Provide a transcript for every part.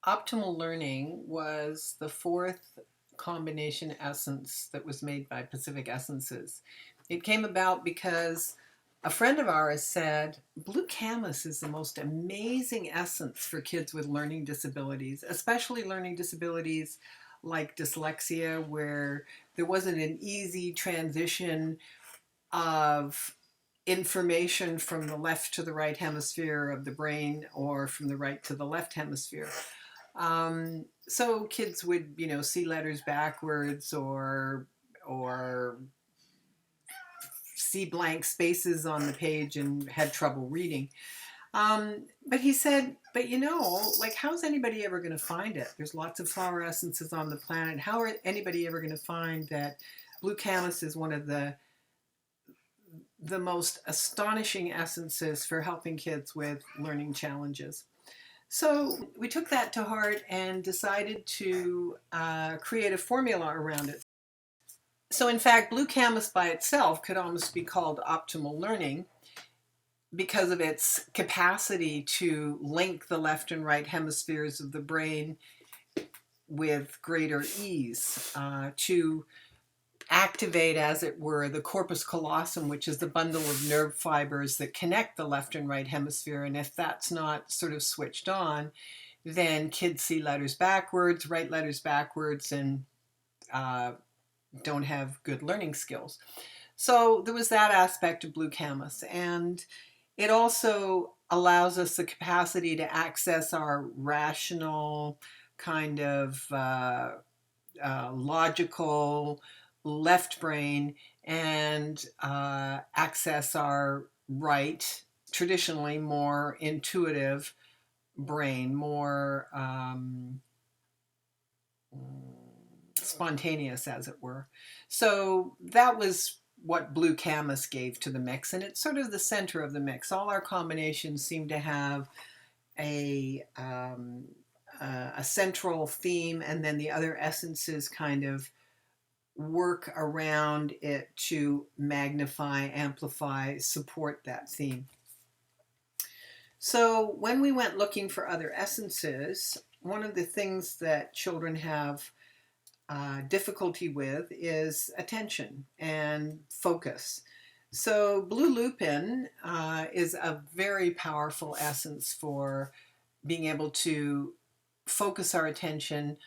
Optimal learning was the fourth combination essence that was made by Pacific Essences. It came about because a friend of ours said blue camas is the most amazing essence for kids with learning disabilities, especially learning disabilities like dyslexia, where there wasn't an easy transition of information from the left to the right hemisphere of the brain or from the right to the left hemisphere. So kids would, see letters backwards or see blank spaces on the page and had trouble reading. But he said, but like, how's anybody ever going to find it? There's lots of flower essences on the planet. How are anybody ever going to find that blue camas is one of the most astonishing essences for helping kids with learning challenges? So we took that to heart and decided to create a formula around it. So in fact, blue camas by itself could almost be called optimal learning because of its capacity to link the left and right hemispheres of the brain with greater ease, to activate, as it were, the corpus callosum, which is the bundle of nerve fibers that connect the left and right hemisphere. And if that's not sort of switched on, then kids see letters backwards, write letters backwards, and don't have good learning skills. So there was that aspect of blue camas. And it also allows us the capacity to access our rational, kind of logical left brain and access our right, traditionally more intuitive brain, more spontaneous, as it were. So that was what blue camas gave to the mix, and it's sort of the center of the mix. All our combinations seem to have a central theme, and then the other essences kind of work around it to magnify, amplify, support that theme. So when we went looking for other essences, one of the things that children have difficulty with is attention and focus. So blue lupin is a very powerful essence for being able to focus our attention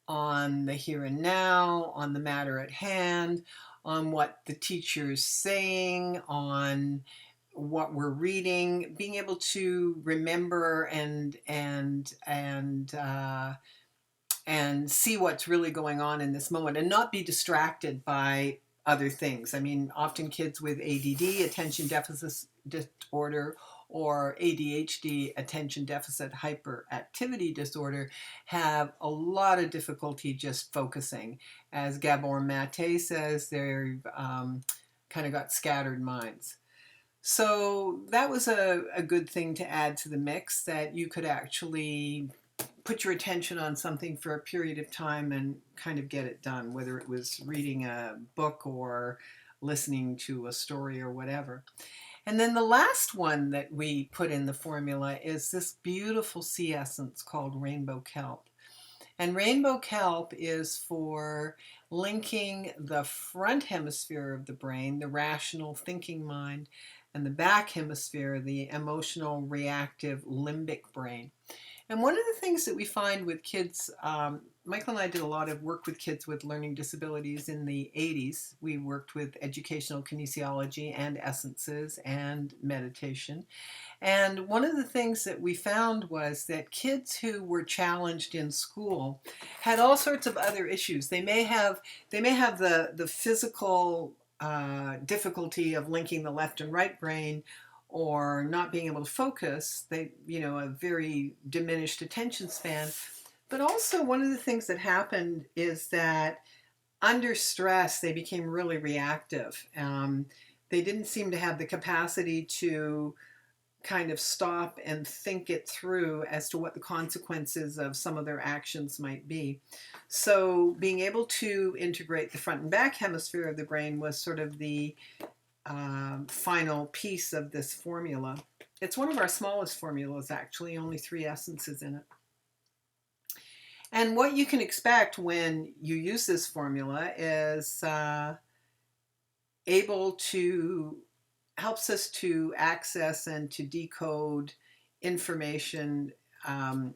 on the here and now, on the matter at hand, on what the teacher's saying, on what we're reading, being able to remember and see what's really going on in this moment and not be distracted by other things. I mean, often kids with ADD, attention deficit disorder, or ADHD, attention deficit hyperactivity disorder, have a lot of difficulty just focusing. As Gabor Mate says, they've kind of got scattered minds. So that was a good thing to add to the mix, that you could actually put your attention on something for a period of time and kind of get it done, whether it was reading a book or listening to a story or whatever. And then the last one that we put in the formula is this beautiful sea essence called rainbow kelp. And rainbow kelp is for linking the front hemisphere of the brain, the rational thinking mind, and the back hemisphere, the emotional reactive limbic brain. And one of the things that we find with kids, Michael and I did a lot of work with kids with learning disabilities in the 80s. We worked with educational kinesiology and essences and meditation. And one of the things that we found was that kids who were challenged in school had all sorts of other issues. They may have the physical difficulty of linking the left and right brain, or not being able to focus, a very diminished attention span. But also one of the things that happened is that under stress, they became really reactive. They didn't seem to have the capacity to kind of stop and think it through as to what the consequences of some of their actions might be. So being able to integrate the front and back hemisphere of the brain was sort of the final piece of this formula. It's one of our smallest formulas, actually, only 3 essences in it. And what you can expect when you use this formula is able to helps us to access and to decode information um,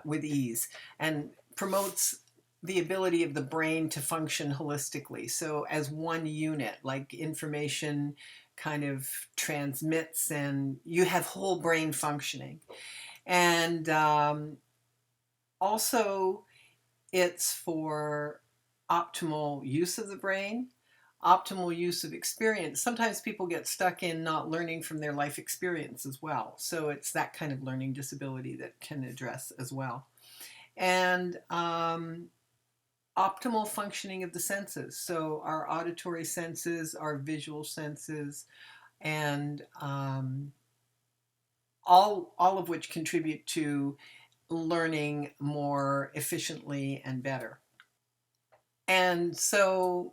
with ease, and promotes the ability of the brain to function holistically. So, as one unit, like information kind of transmits, and you have whole brain functioning. And also, it's for optimal use of the brain, optimal use of experience. Sometimes people get stuck in not learning from their life experience as well. So it's that kind of learning disability that can address as well. And optimal functioning of the senses. So our auditory senses, our visual senses, and all of which contribute to learning more efficiently and better. And so,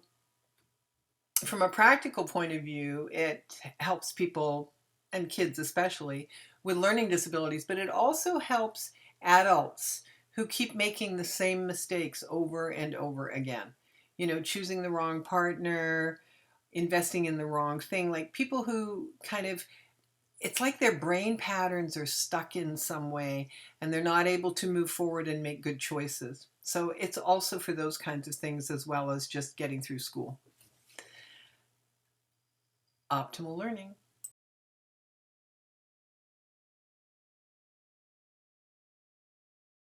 from a practical point of view, it helps people, and kids especially, with learning disabilities, but it also helps adults who keep making the same mistakes over and over again. You know, choosing the wrong partner, investing in the wrong thing, like people who kind of, it's like their brain patterns are stuck in some way and they're not able to move forward and make good choices. So it's also for those kinds of things as well as just getting through school. Optimal learning.